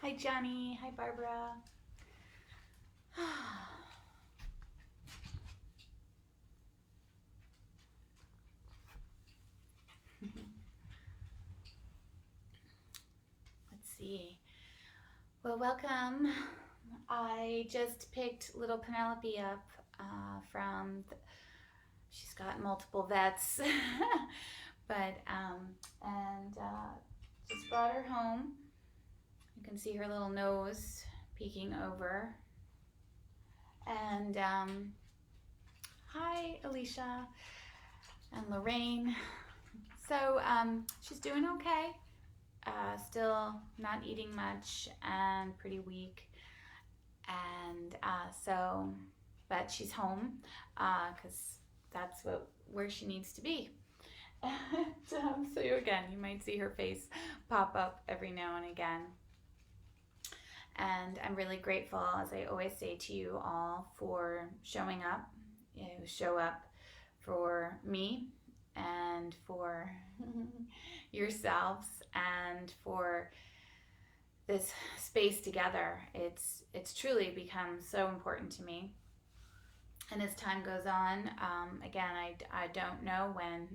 Hi, Johnny. Hi, Barbara. Let's see. Well, welcome. I just picked little Penelope up she's got multiple vets, but, just brought her home. You can see her little nose peeking over. And hi, Alicia and Lorraine. So she's doing okay. Still not eating much and pretty weak. And but she's home because that's where she needs to be. And, so again, you might see her face pop up every now and again. And I'm really grateful, as I always say to you all, for showing up. You show up for me and for yourselves and for this space together. It's truly become so important to me. And as time goes on, again, I don't know when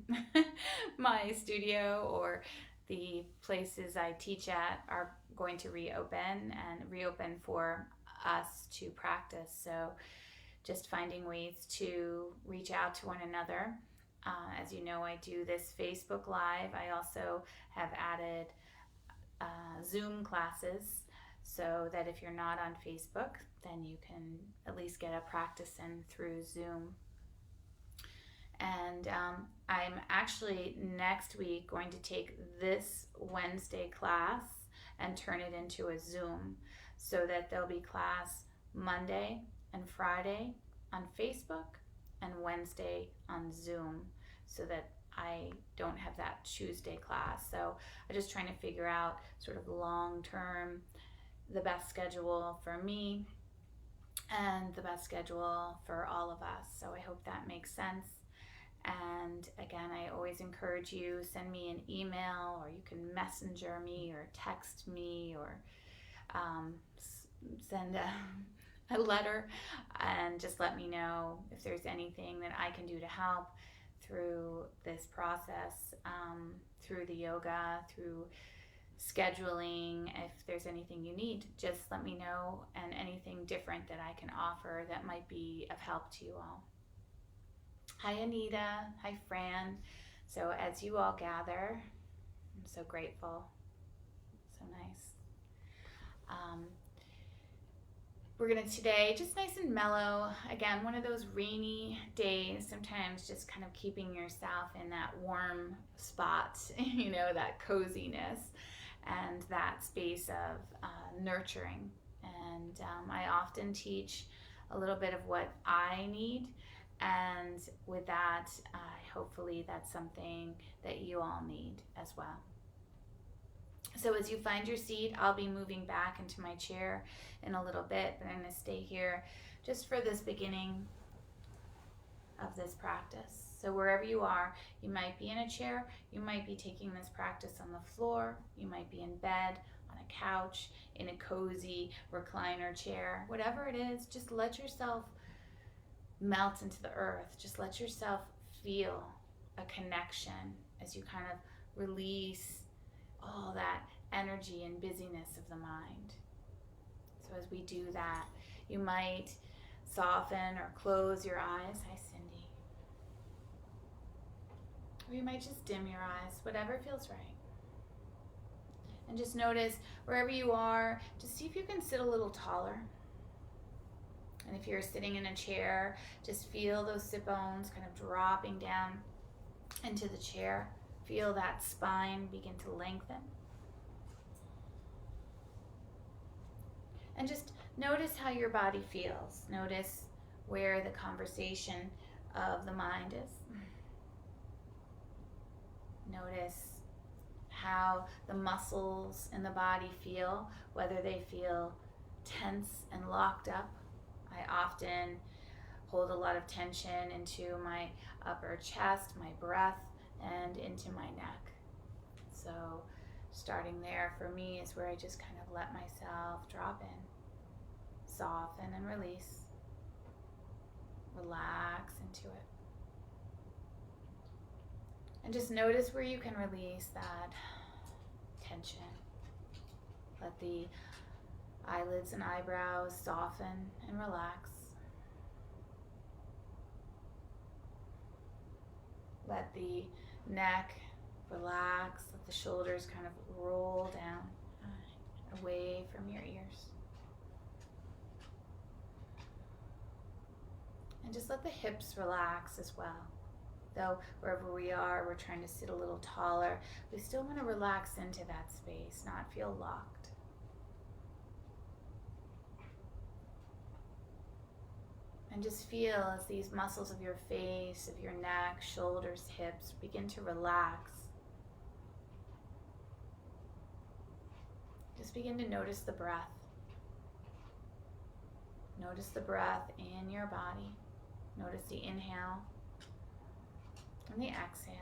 my studio or the places I teach at are going to reopen for us to practice. So just finding ways to reach out to one another. As you know, I do this Facebook Live. I also have added Zoom classes so that if you're not on Facebook, then you can at least get a practice in through Zoom. And I'm actually next week going to take this Wednesday class and turn it into a Zoom so that there'll be class Monday and Friday on Facebook and Wednesday on Zoom, so that I don't have that Tuesday class. So I'm just trying to figure out sort of long term the best schedule for me and the best schedule for all of us. So I hope that makes sense. And again, I always encourage you, send me an email, or you can messenger me or text me, or send a letter, and just let me know if there's anything that I can do to help through this process, through the yoga, through scheduling. If there's anything you need, just let me know, and anything different that I can offer that might be of help to you all. Hi, Anita. Hi, Fran. So as you all gather, I'm so grateful. So nice. We're going to today, just nice and mellow, again, one of those rainy days, sometimes just kind of keeping yourself in that warm spot, that coziness and that space of nurturing. And I often teach a little bit of what I need, and with that, hopefully that's something that you all need as well. So as you find your seat, I'll be moving back into my chair in a little bit, but I'm going to stay here just for this beginning of this practice. So wherever you are, you might be in a chair, you might be taking this practice on the floor, you might be in bed, on a couch, in a cozy recliner chair, whatever it is, just let yourself melt into the earth. Just let yourself feel a connection as you kind of release all that energy and busyness of the mind. So as we do that, you might soften or close your eyes. Hi, Cindy. Or you might just dim your eyes, whatever feels right. And just notice wherever you are, just see if you can sit a little taller. And if you're sitting in a chair, just feel those sit bones kind of dropping down into the chair. Feel that spine begin to lengthen. And just notice how your body feels. Notice where the conversation of the mind is. Notice how the muscles in the body feel, whether they feel tense and locked up. I often hold a lot of tension into my upper chest, my breath, and into my neck. So starting there for me is where I just kind of let myself drop in, soften and release, relax into it. And just notice where you can release that tension. Let the eyelids and eyebrows soften and relax. Let the neck relax. Let the shoulders kind of roll down away from your ears. And just let the hips relax as well. Though wherever we are, we're trying to sit a little taller, we still want to relax into that space, not feel locked. And just feel as these muscles of your face, of your neck, shoulders, hips begin to relax. Just begin to notice the breath. Notice the breath in your body. Notice the inhale and the exhale.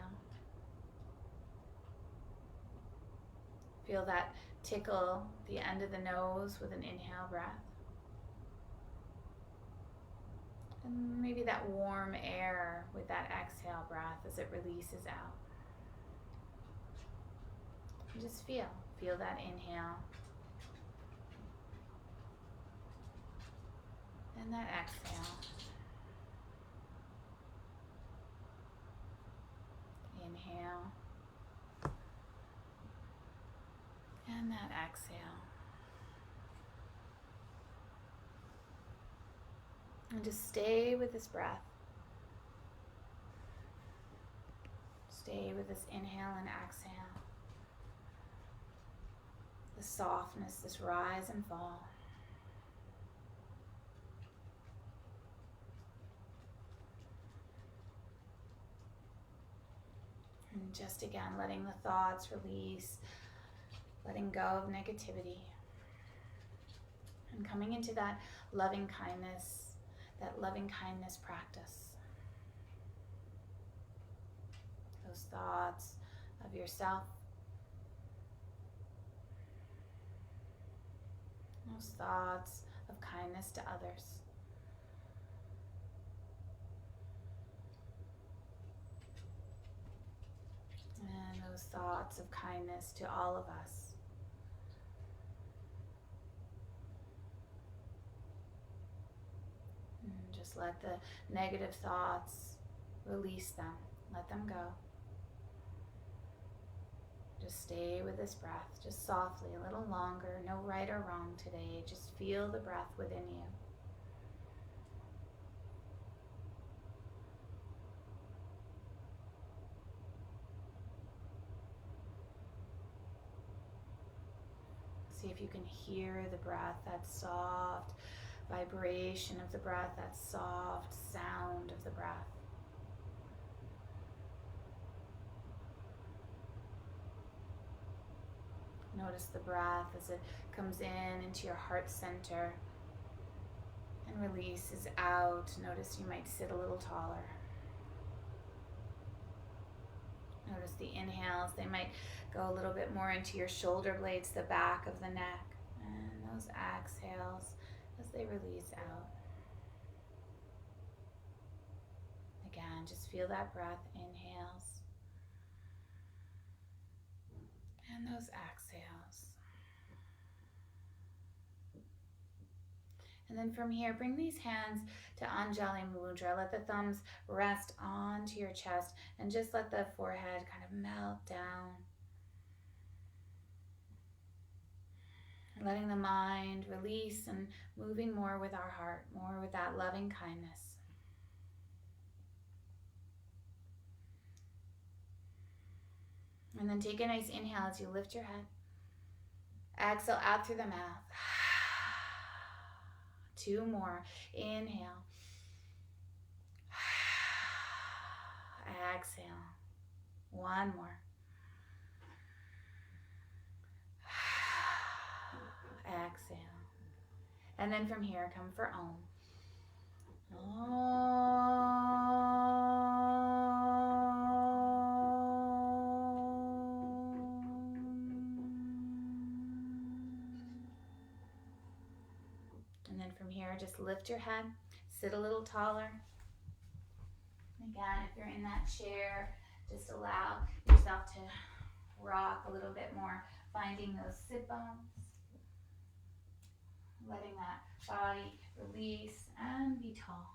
Feel that tickle the end of the nose with an inhale breath. And maybe that warm air with that exhale breath as it releases out. And just feel that inhale and that exhale. Inhale and that exhale. And just stay with this breath. Stay with this inhale and exhale. The softness, this rise and fall. And just again, letting the thoughts release, letting go of negativity. And coming into that loving kindness practice. Those thoughts of yourself, those thoughts of kindness to others. And those thoughts of kindness to all of us. Just let the negative thoughts, release them, let them go. Just stay with this breath, just softly, a little longer, no right or wrong today. Just feel the breath within you. See if you can hear the breath, that soft vibration of the breath, that soft sound of the breath. Notice the breath as it comes in into your heart center and releases out. Notice you might sit a little taller. Notice the inhales, they might go a little bit more into your shoulder blades, the back of the neck. And those exhales as they release out. Again, just feel that breath, inhales. And those exhales. And then from here, bring these hands to Anjali Mudra. Let the thumbs rest onto your chest and just let the forehead kind of melt down. Letting the mind release and moving more with our heart, more with that loving kindness. And then take a nice inhale as you lift your head. Exhale out through the mouth. 2 more. Inhale. Exhale. 1 more. And then from here, come for Om. Om. And then from here, just lift your head, sit a little taller. Again, if you're in that chair, just allow yourself to rock a little bit more, finding those sit bones, letting that body release and be tall.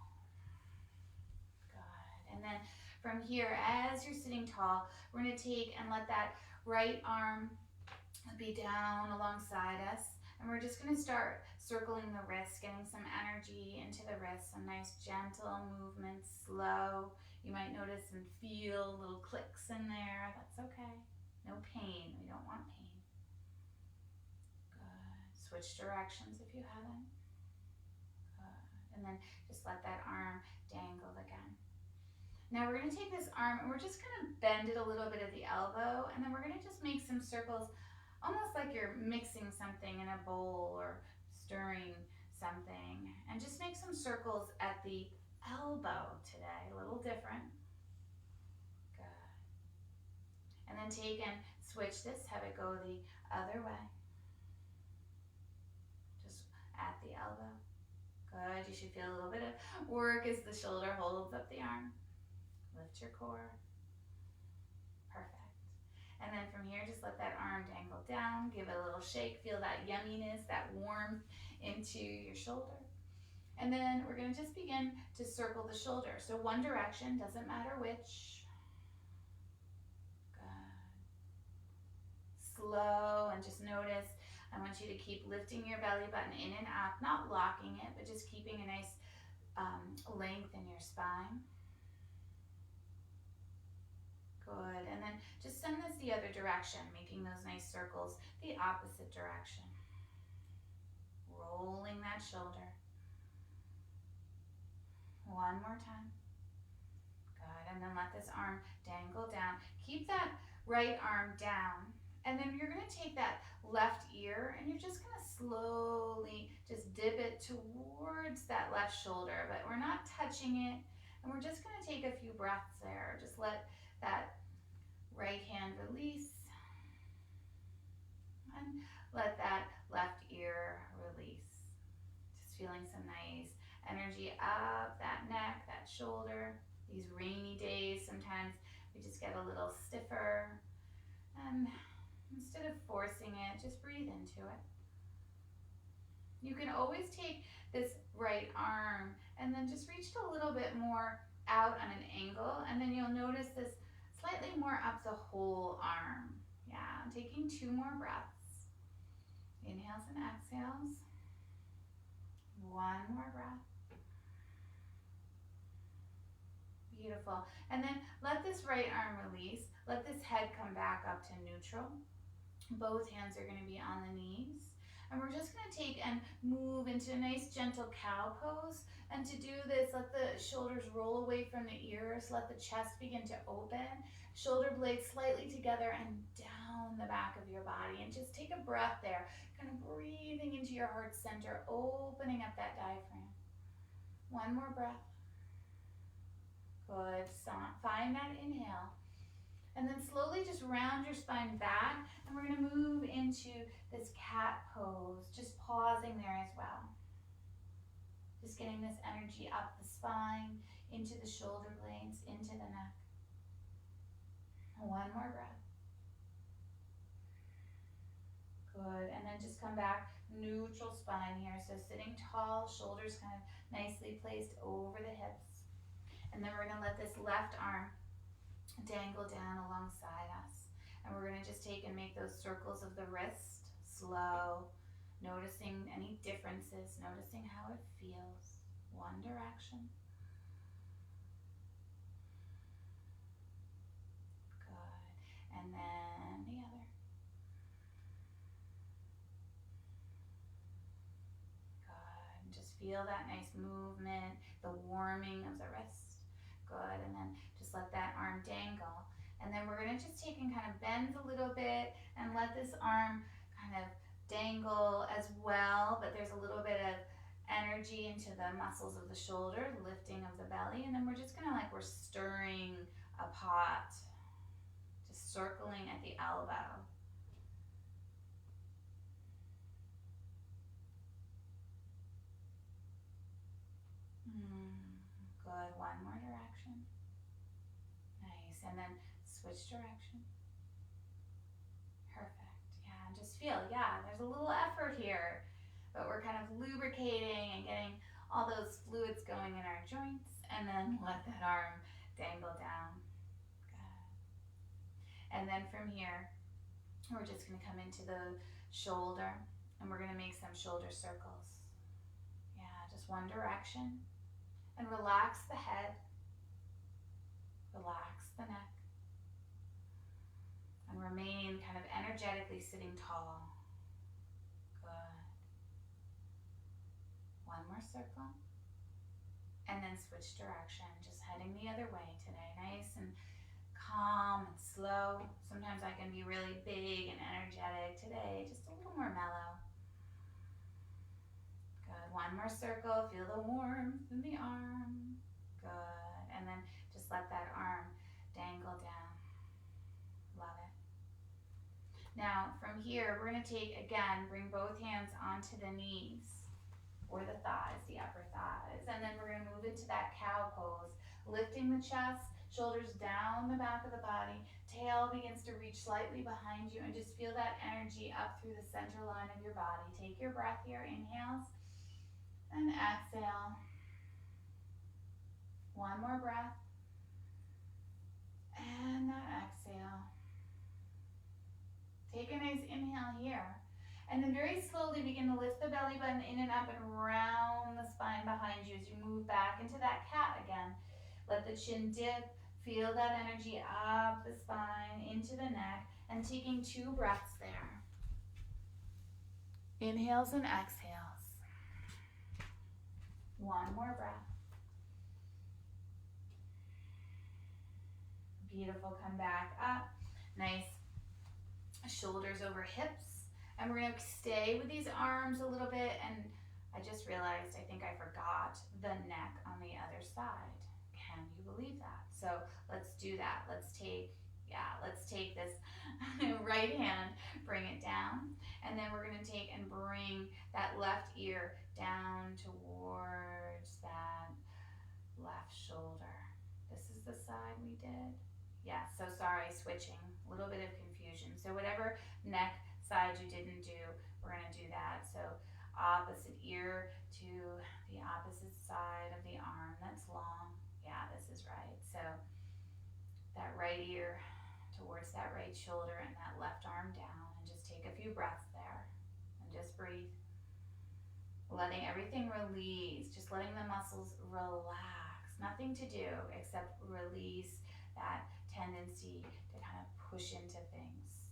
Good. And then from here, as you're sitting tall, we're going to take and let that right arm be down alongside us. And we're just going to start circling the wrists, getting some energy into the wrists, some nice gentle movements, slow. You might notice and feel little clicks in there. That's okay. No pain. We don't want pain. Good. Switch directions if you haven't. Good. And then just let that arm dangle again. Now we're going to take this arm and we're just going to bend it a little bit at the elbow, and then we're going to just make some circles, almost like you're mixing something in a bowl or stirring something. And just make some circles at the elbow today, a little different. Good. And then take and switch this, have it go the other way. Just at the elbow. Good. You should feel a little bit of work as the shoulder holds up the arm. Lift your core. Perfect. And then from here, just let that arm dangle down. Give it a little shake. Feel that yumminess, that warmth into your shoulder. And then we're going to just begin to circle the shoulder. So one direction, doesn't matter which. Good. Slow, and just notice, I want you to keep lifting your belly button in and up, not locking it, but just keeping a nice length in your spine. Good. And then just send this the other direction, making those nice circles the opposite direction. Rolling that shoulder. One more time. Good. And then let this arm dangle down. Keep that right arm down. And then you're going to take that left ear and you're just going to slowly just dip it towards that left shoulder, but we're not touching it. And we're just going to take a few breaths there. Just let that right hand release, and let that left ear release. Just feeling some nice energy up that neck, that shoulder. These rainy days, sometimes we just get a little stiffer, and instead of forcing it, just breathe into it. You can always take this right arm and then just reach it a little bit more out on an angle, and then you'll notice this slightly more up the whole arm. Yeah, I'm taking 2 more breaths. Inhales and exhales. 1 more breath. Beautiful. And then let this right arm release. Let this head come back up to neutral. Both hands are going to be on the knees. And we're just going to take and move into a nice gentle cow pose. And to do this, let the shoulders roll away from the ears. Let the chest begin to open. Shoulder blades slightly together and down the back of your body. And just take a breath there. Kind of breathing into your heart center, opening up that diaphragm. 1 more breath. Good. Find that inhale. And then slowly just round your spine back, and we're going to move into this cat pose, just pausing there as well. Just getting this energy up the spine, into the shoulder blades, into the neck. 1 more breath. Good, and then just come back, neutral spine here. So sitting tall, shoulders kind of nicely placed over the hips. And then we're going to let this left arm dangle down alongside us. And we're going to just take and make those circles of the wrist, slow, noticing any differences, noticing how it feels. 1 direction. Good. And then the other. Good. And just feel that nice movement, the warming of the wrist. Good. And then just let that arm dangle. And then we're going to just take and kind of bend a little bit and let this arm kind of dangle as well, but there's a little bit of energy into the muscles of the shoulder, lifting of the belly, and then we're just gonna like we're stirring a pot, just circling at the elbow. Good, one more direction. Nice, and then switch direction. Perfect, yeah, and just feel, yeah, there's a little effort here, but we're kind of lubricating and getting all those fluids going in our joints, and then let that arm dangle down. Good. And then from here, we're just gonna come into the shoulder, and we're gonna make some shoulder circles. Yeah, just one direction. And relax the head, relax the neck, and remain kind of energetically sitting tall. Good. One more circle. And then switch direction, just heading the other way today. Nice and calm and slow. Sometimes I can be really big and energetic. Today, just a little more mellow. Good. One more circle. Feel the warmth in the arm. Good. And then just let that arm dangle down. Love it. Now, from here, we're going to take, again, bring both hands onto the knees or the thighs, the upper thighs. And then we're going to move into that cow pose, lifting the chest, shoulders down the back of the body, tail begins to reach slightly behind you, and just feel that energy up through the center line of your body. Take your breath here, inhales and exhale. One more breath. And exhale. Take a nice inhale here. And then very slowly begin to lift the belly button in and up and round the spine behind you as you move back into that cat again. Let the chin dip. Feel that energy up the spine, into the neck, and taking 2 breaths there. Inhales and exhales. One more breath. Beautiful, come back up. Nice shoulders over hips. And we're gonna stay with these arms a little bit, and I just realized I think I forgot the neck on the other side. Can you believe that? So let's do that. Let's take this right hand, bring it down, and then we're gonna take and bring that left ear down towards that left shoulder. This is the side we did. Yeah, so sorry, switching, a little bit of confusion. So whatever neck side you didn't do, we're gonna do that. So opposite ear to the opposite side of the arm that's long. Yeah, this is right. So that right ear towards that right shoulder and that left arm down, and just take a few breaths there and just breathe. Letting everything release, just letting the muscles relax. Nothing to do except release that tendency to kind of push into things.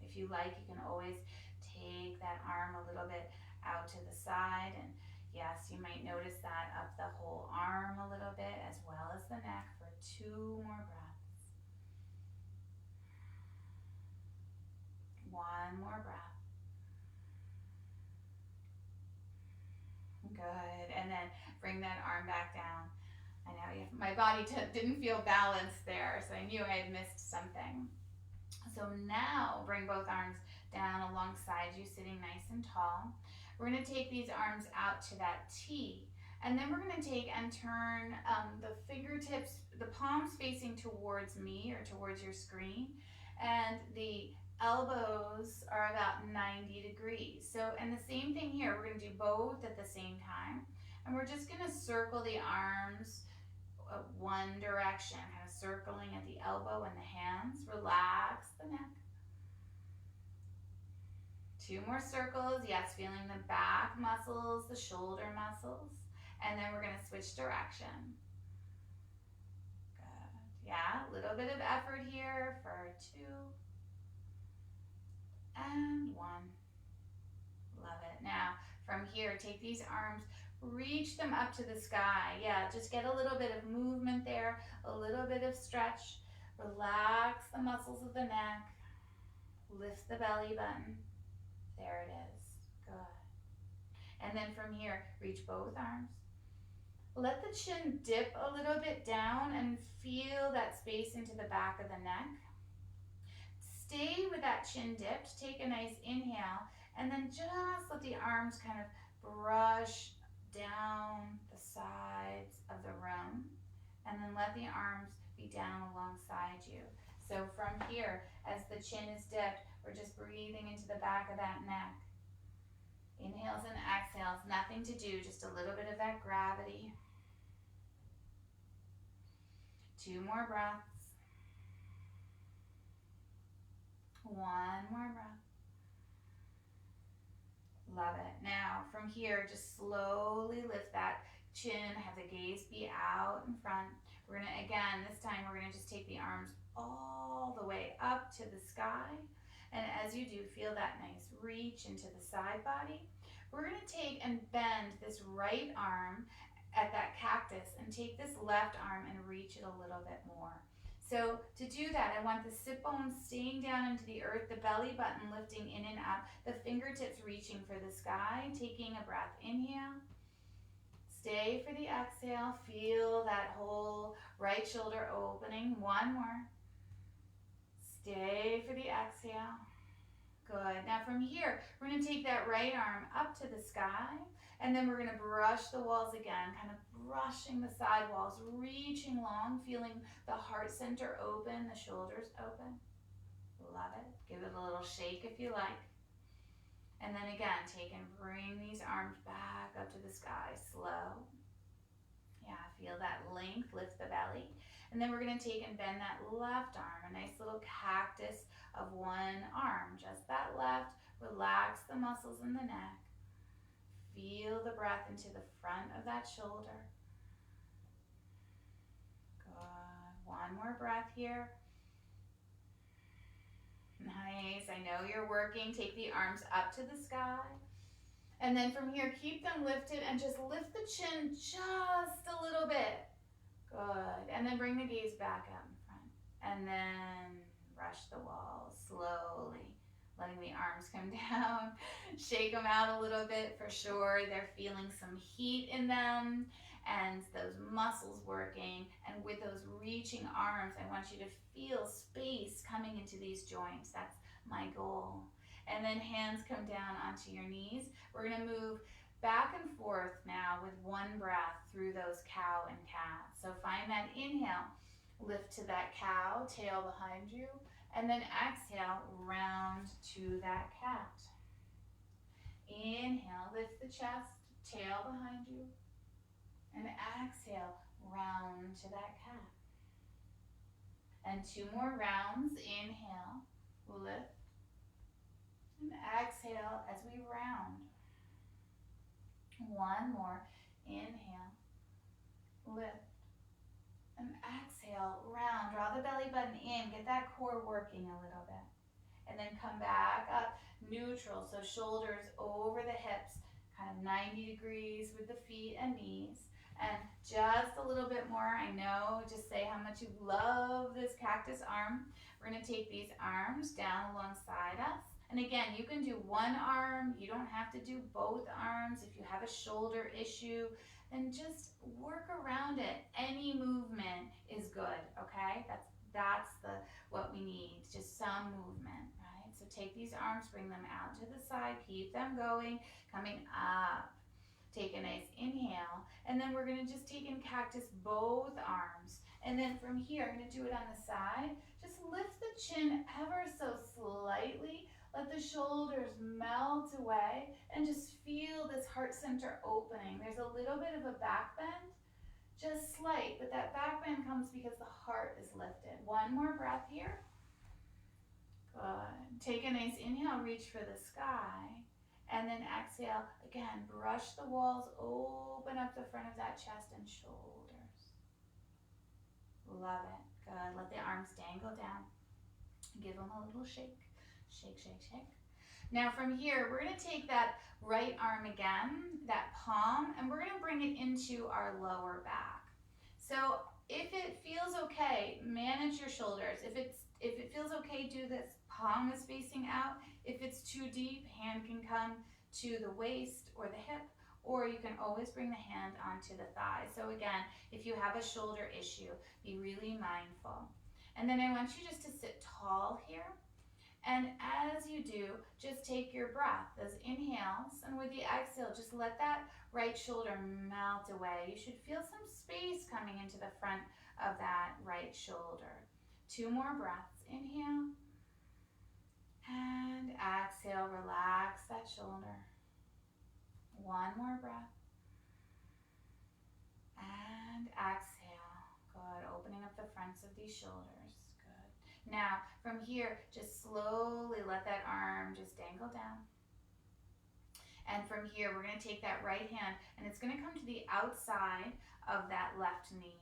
If you like, you can always take that arm a little bit out to the side, and yes, you might notice that up the whole arm a little bit as well as the neck for 2 more breaths. One more breath. Good, and then bring that arm back down. I know my body didn't feel balanced there, so I knew I had missed something. So now bring both arms down alongside you, sitting nice and tall. We're going to take these arms out to that T, and then we're going to take and turn the fingertips, the palms facing towards me or towards your screen, and the elbows are about 90 degrees. So, and the same thing here, we're going to do both at the same time, and we're just going to circle the arms one direction, kind of circling at the elbow and the hands. Relax the neck. 2 more circles. Yes, feeling the back muscles, the shoulder muscles. And then we're going to switch direction. Good. Yeah, a little bit of effort here for 2 and 1. Love it. Now, from here, take these arms, reach them up to the sky. Yeah, just get a little bit of movement there, a little bit of stretch. Relax the muscles of the neck. Lift the belly button. There it is. Good. And then from here, reach both arms. Let the chin dip a little bit down and feel that space into the back of the neck. Stay with that chin dipped. Take a nice inhale, and then just let the arms kind of brush down the sides of the room, and then let the arms be down alongside you. So from here, as the chin is dipped, we're just breathing into the back of that neck. Inhales and exhales, nothing to do, just a little bit of that gravity. 2 more breaths. 1 more breath. Love it. Now, from here, just slowly lift that chin, have the gaze be out in front. We're gonna, again, this time we're gonna just take the arms all the way up to the sky. And as you do, feel that nice reach into the side body. We're gonna take and bend this right arm at that cactus and take this left arm and reach it a little bit more. So to do that, I want the sit bones staying down into the earth, the belly button lifting in and up, the fingertips reaching for the sky, taking a breath. Inhale. Stay for the exhale. Feel that whole right shoulder opening. 1 more. Stay for the exhale. Good. Now from here, we're going to take that right arm up to the sky, and then we're going to brush the walls again, kind of brushing the side walls, reaching long, feeling the heart center open, the shoulders open. Love it. Give it a little shake if you like. And then again, take and bring these arms back up to the sky, slow. Yeah, feel that length, lift the belly. And then we're gonna take and bend that left arm, a nice little cactus of 1 arm, just that left. Relax the muscles in the neck. Feel the breath into the front of that shoulder. Good. 1 more breath here. Nice. I know you're working. Take the arms up to the sky. And then from here, keep them lifted and just lift the chin just a little bit. Good. And then bring the gaze back out in front. And then brush the walls slowly, letting the arms come down. Shake them out a little bit for sure. They're feeling some heat in them and those muscles working. And with those reaching arms, I want you to feel space coming into these joints. That's my goal. And then hands come down onto your knees. We're going to move back and forth now with 1 breath through those cow and cat. So find that inhale, lift to that cow, tail behind you, and then exhale, round to that cat. Inhale, lift the chest, tail behind you, and exhale, round to that cat. And 2 more rounds. Inhale, lift, and exhale as we round. 1 more. Inhale, lift, and exhale, round. Draw the belly button in, get that core working a little bit. And then come back up, neutral, so shoulders over the hips, kind of 90 degrees with the feet and knees. And just a little bit more, I know, just say how much you love this cactus arm. We're gonna take these arms down alongside us. And again, you can do 1 arm, you don't have to do both arms. If you have a shoulder issue, then just work around it. Any movement is good, okay? That's what we need, just some movement, right? So take these arms, bring them out to the side, keep them going, coming up. Take a nice inhale, and then we're gonna just take and cactus both arms. And then from here, I'm gonna do it on the side. Just lift the chin ever so slightly. Let the shoulders melt away and just feel this heart center opening. There's a little bit of a back bend, just slight, but that back bend comes because the heart is lifted. 1 more breath here. Good. Take a nice inhale, reach for the sky. And then exhale, again, brush the walls, open up the front of that chest and shoulders. Love it. Good. Let the arms dangle down. Give them a little shake. Shake, shake, shake. Now from here, we're going to take that right arm again, that palm, and we're going to bring it into our lower back. So if it feels okay, manage your shoulders. If it feels okay, do this. Palm is facing out. If it's too deep, hand can come to the waist or the hip, or you can always bring the hand onto the thigh. So again, if you have a shoulder issue, be really mindful. And then I want you just to sit tall here. And as you do, just take your breath, those inhales, and with the exhale, just let that right shoulder melt away. You should feel some space coming into the front of that right shoulder. 2 more breaths. Inhale and exhale, relax that shoulder. 1 more breath. And exhale. Good. Opening up the fronts of these shoulders. Good. Now, from here, just slowly let that arm just dangle down. And from here, we're going to take that right hand, and it's going to come to the outside of that left knee.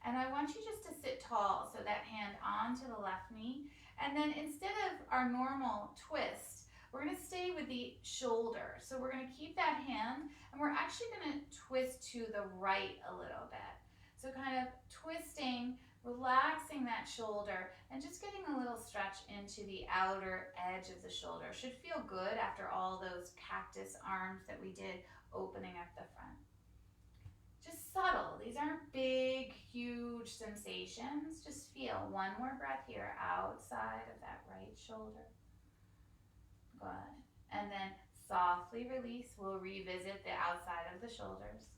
And I want you just to sit tall, so that hand onto the left knee. And then instead of our normal twist, we're going to stay with the shoulder. So we're going to keep that hand, and we're actually going to twist to the right a little bit. So kind of twisting, relaxing that shoulder, and just getting a little stretch into the outer edge of the shoulder. Should feel good after all those cactus arms that we did, opening up the front. Just subtle. These aren't big, huge sensations. Just feel. 1 more breath here, outside of that right shoulder. Good. And then softly release. We'll revisit the outside of the shoulders.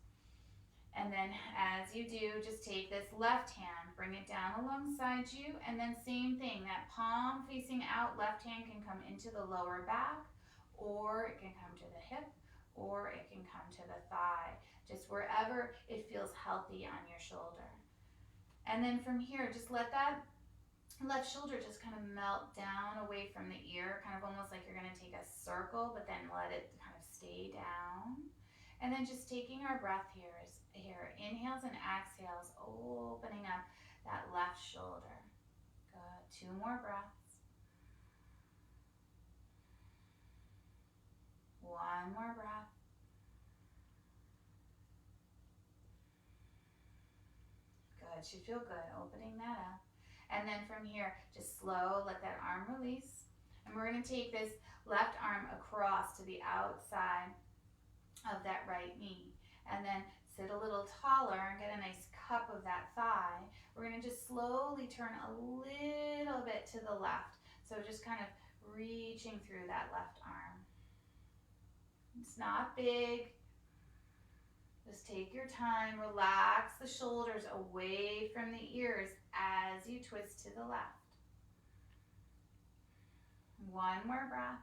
And then as you do, just take this left hand, bring it down alongside you, and then same thing, that palm facing out, left hand can come into the lower back, or it can come to the hip, or it can come to the thigh, just wherever it feels healthy on your shoulder. And then from here, just let that left shoulder just kind of melt down away from the ear, kind of almost like you're going to take a circle, but then let it kind of stay down. And then just taking our breath here, inhales and exhales, opening up that left shoulder. Good. 2 more breaths. 1 more breath. Good. Should feel good. Opening that up. And then from here, just slow, let that arm release. And we're going to take this left arm across to the outside of that right knee. And then sit a little taller and get a nice cup of that thigh. We're going to just slowly turn a little bit to the left. So just kind of reaching through that left arm. It's not big. Just take your time. Relax the shoulders away from the ears as you twist to the left. 1 more breath.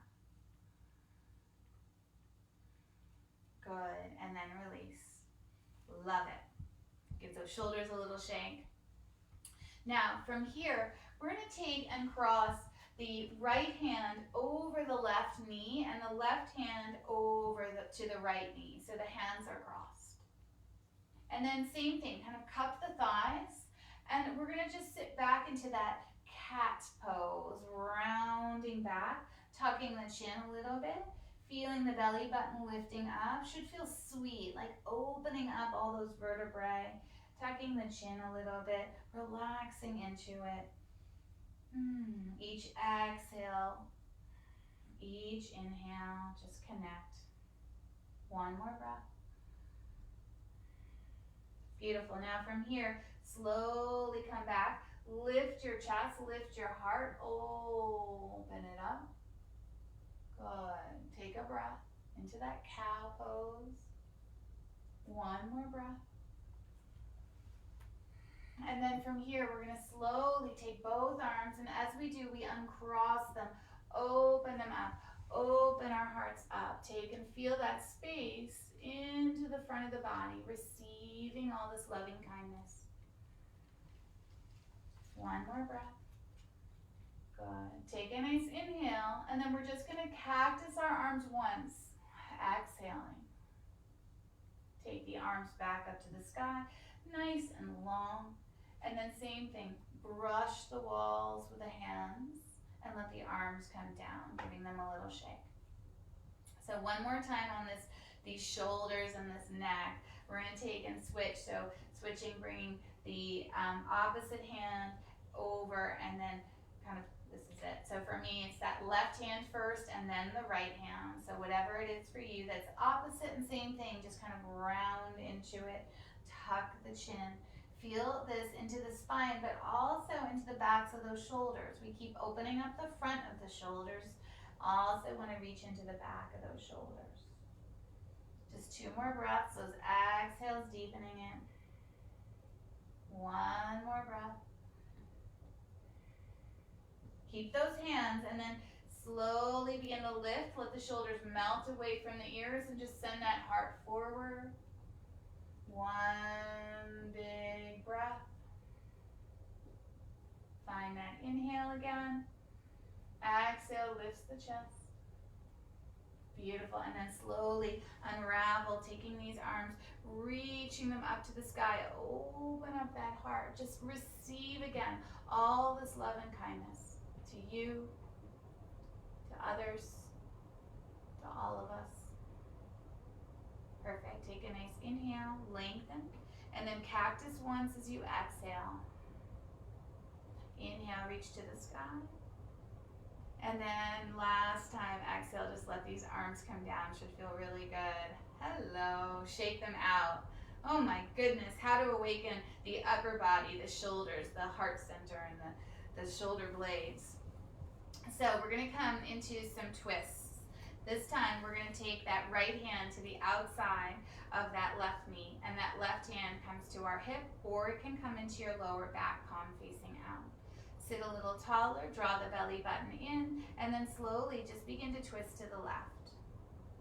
Good. And then release. Love it. Give those shoulders a little shake. Now, from here, we're going to take and cross the right hand over the left knee and the left hand over to the right knee. So the hands are crossed. And then same thing, kind of cup the thighs. And we're going to just sit back into that cat pose, rounding back, tucking the chin a little bit. Feeling the belly button lifting up. Should feel sweet, like opening up all those vertebrae, tucking the chin a little bit, relaxing into it. Each exhale, each inhale, just connect. 1 more breath. Beautiful. Now from here, slowly come back. Lift your chest, lift your heart, open it up. Good. Take a breath into that cow pose. 1 more breath. And then from here, we're going to slowly take both arms, and as we do, we uncross them, open them up, open our hearts up. Take and feel that space into the front of the body, receiving all this loving kindness. 1 more breath. Good. Take a nice inhale, and then we're just going to cactus our arms once. Exhaling. Take the arms back up to the sky, nice and long. And then same thing, brush the walls with the hands and let the arms come down, giving them a little shake. So 1 more time on these shoulders and this neck. We're going to take and switch. So switching, bringing the opposite hand over, and then kind of, this is it. So for me, it's that left hand first and then the right hand. So whatever it is for you that's opposite and same thing, just kind of round into it. Tuck the chin. Feel this into the spine, but also into the backs of those shoulders. We keep opening up the front of the shoulders. Also want to reach into the back of those shoulders. Just 2 more breaths. Those exhales deepening it. 1 more breath. Keep those hands and then slowly begin to lift. Let the shoulders melt away from the ears and just send that heart forward. 1 big breath. Find that inhale again. Exhale, lifts the chest. Beautiful. And then slowly unravel, taking these arms, reaching them up to the sky. Open up that heart. Just receive again all this love and kindness to you, to others, to all of us. Perfect. Take a nice inhale, lengthen, and then cactus once as you exhale. Inhale, reach to the sky. And then last time, exhale, just let these arms come down. Should feel really good. Hello. Shake them out. Oh my goodness, how to awaken the upper body, the shoulders, the heart center, and the shoulder blades. So we're going to come into some twists. This time we're going to take that right hand to the outside of that left knee, and that left hand comes to our hip, or it can come into your lower back, palm facing out. Sit a little taller, draw the belly button in, and then slowly just begin to twist to the left.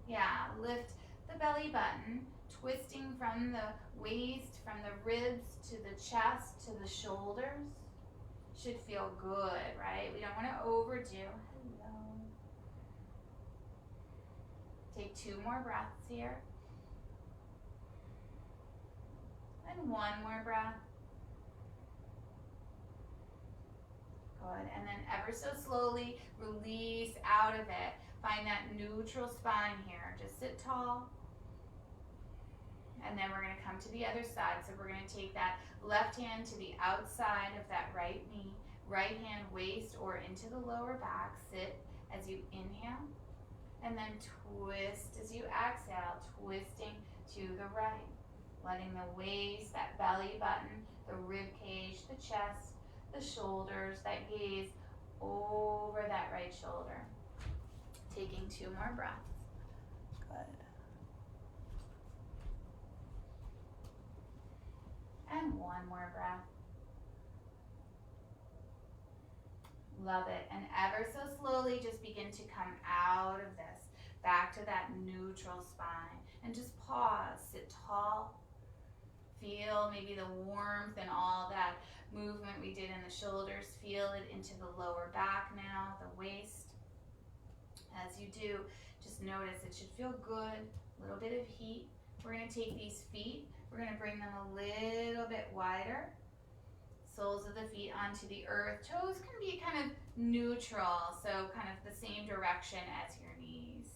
Yeah, lift the belly button, twisting from the waist, from the ribs to the chest to the shoulders. Should feel good, right? We don't want to overdo. Hello. Take 2 more breaths here. And 1 more breath. Good. And then ever so slowly release out of it. Find that neutral spine here. Just sit tall. And then we're going to come to the other side. So we're going to take that left hand to the outside of that right knee, right hand waist or into the lower back. Sit as you inhale, and then twist as you exhale, twisting to the right. Letting the waist, that belly button, the rib cage, the chest, the shoulders, that gaze over that right shoulder. Taking 2 more breaths. Good. And 1 more breath. Love it. And ever so slowly just begin to come out of this, back to that neutral spine. And just pause, sit tall. Feel maybe the warmth and all that movement we did in the shoulders. Feel it into the lower back now, the waist. As you do, just notice it should feel good, a little bit of heat. We're going to take these feet, we're going to bring them a little bit wider. Soles of the feet onto the earth. Toes can be kind of neutral, so kind of the same direction as your knees.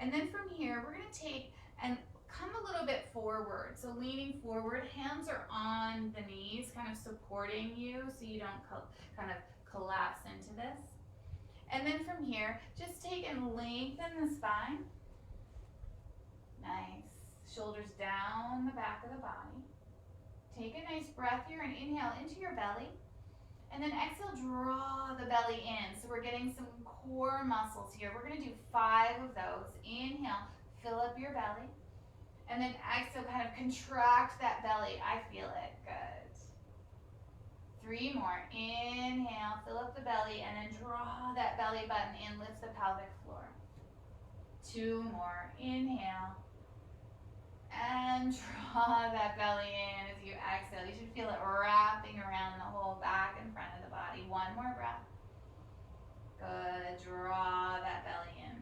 And then from here, we're going to take and come a little bit forward. So leaning forward, hands are on the knees, kind of supporting you so you don't kind of collapse into this. And then from here, just take and lengthen the spine. Nice. Shoulders down the back of the body. Take a nice breath here and inhale into your belly. And then exhale, draw the belly in. So we're getting some core muscles here. We're going to do 5 of those. Inhale, fill up your belly. And then exhale, kind of contract that belly. I feel it. Good. 3 more. Inhale, fill up the belly, and then draw that belly button in. Lift the pelvic floor. 2 more. Inhale. And draw that belly in as you exhale. You should feel it wrapping around the whole back and front of the body. 1 more breath. Good. Draw that belly in.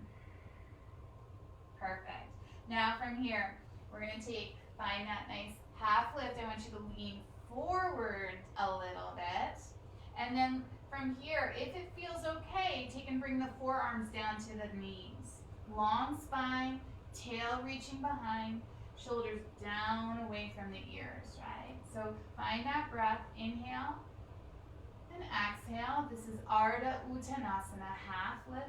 Perfect. Now from here, we're going to find that nice half lift. I want you to lean forward a little bit. And then from here, if it feels okay, take and bring the forearms down to the knees. Long spine, tail reaching behind. Shoulders down away from the ears, right? So find that breath. Inhale and exhale. This is Ardha Uttanasana, half lift.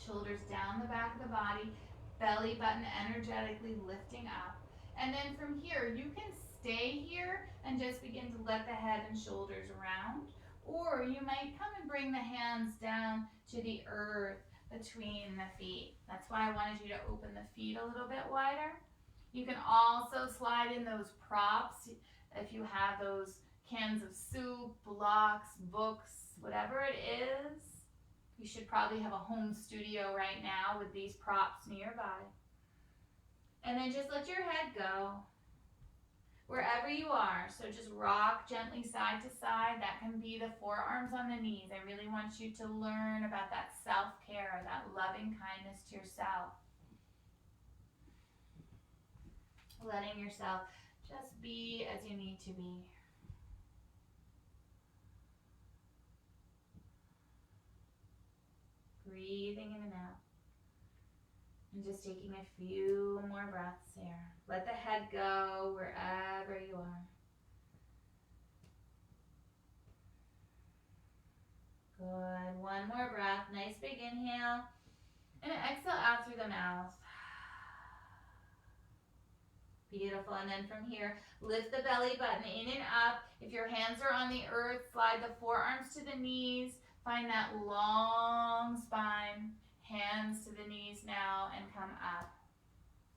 Shoulders down the back of the body, belly button energetically lifting up. And then from here, you can stay here and just begin to let the head and shoulders round. Or you might come and bring the hands down to the earth between the feet. That's why I wanted you to open the feet a little bit wider. You can also slide in those props if you have those cans of soup, blocks, books, whatever it is. You should probably have a home studio right now with these props nearby. And then just let your head go wherever you are. So just rock gently side to side. That can be the forearms on the knees. I really want you to learn about that self-care, that loving kindness to yourself. Letting yourself just be as you need to be. Breathing in and out. And just taking a few more breaths here. Let the head go wherever you are. Good. One more breath. Nice big inhale. And exhale out through the mouth. Beautiful. And then from here, lift the belly button in and up. If your hands are on the earth, slide the forearms to the knees. Find that long spine. Hands to the knees now and come up.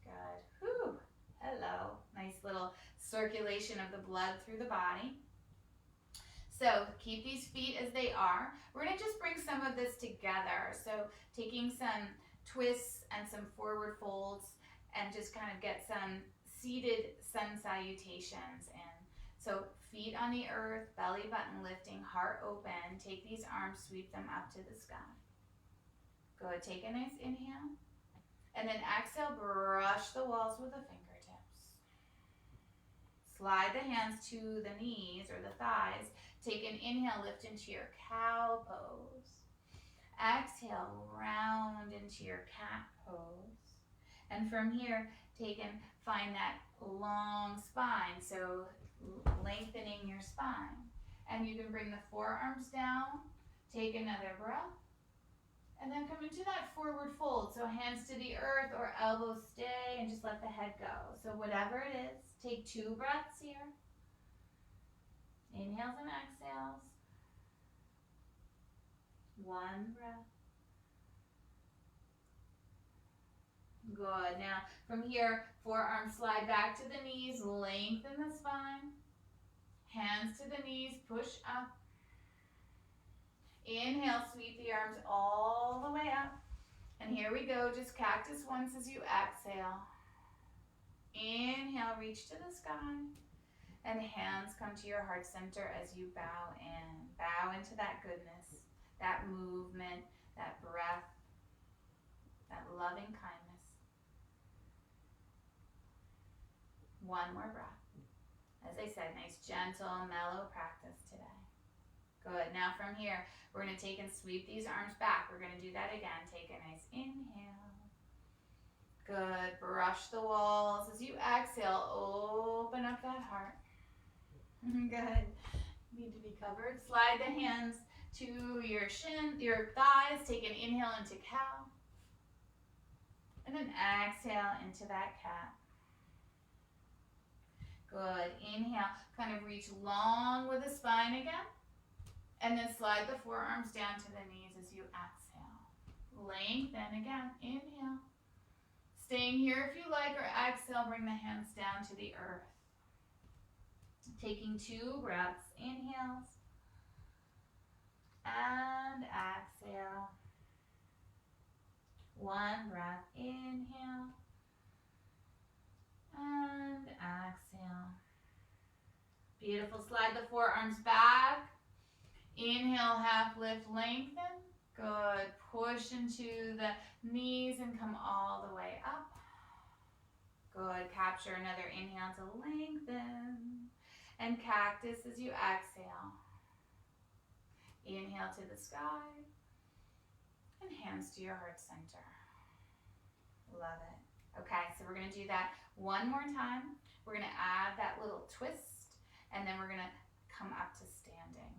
Good. Whew. Hello. Nice little circulation of the blood through the body. So keep these feet as they are. We're going to just bring some of this together. So taking some twists and some forward folds and just kind of get some seated sun salutations in. So feet on the earth, belly button lifting, heart open. Take these arms, sweep them up to the sky. Good. Take a nice inhale. And then exhale, brush the walls with the fingertips. Slide the hands to the knees or the thighs. Take an inhale, lift into your cow pose. Exhale, round into your cat pose. And from here, take and find that long spine. So lengthening your spine. And you can bring the forearms down. Take another breath. And then come into that forward fold. So hands to the earth or elbows stay and just let the head go. So whatever it is, take 2 breaths here. Inhales and exhales. 1 breath. Good. Now from here, forearms slide back to the knees, lengthen the spine. Hands to the knees, push up. Inhale, sweep the arms all the way up. And here we go, just cactus once as you exhale. Inhale, reach to the sky. And hands come to your heart center as you bow in. Bow into that goodness, that movement, that breath, that loving kindness. 1 more breath. As I said, nice, gentle, mellow practice today. Good. Now from here, we're going to take and sweep these arms back. We're going to do that again. Take a nice inhale. Good. Brush the walls. As you exhale, open up that heart. Good. Need to be covered. Slide the hands to your thighs. Take an inhale into cow. And then exhale into that cat. Good. Inhale. Kind of reach long with the spine again. And then slide the forearms down to the knees as you exhale. Lengthen again. Inhale. Staying here if you like, or exhale, bring the hands down to the earth. Taking 2 breaths. Inhales. And exhale. 1 breath. Inhale. And exhale. Beautiful. Slide the forearms back. Inhale, half lift, lengthen. Good. Push into the knees and come all the way up. Good. Capture another inhale to lengthen. And cactus as you exhale. Inhale to the sky. And hands to your heart center. Love it. Okay, so we're going to do that 1 more time. We're going to add that little twist. And then we're going to come up to standing.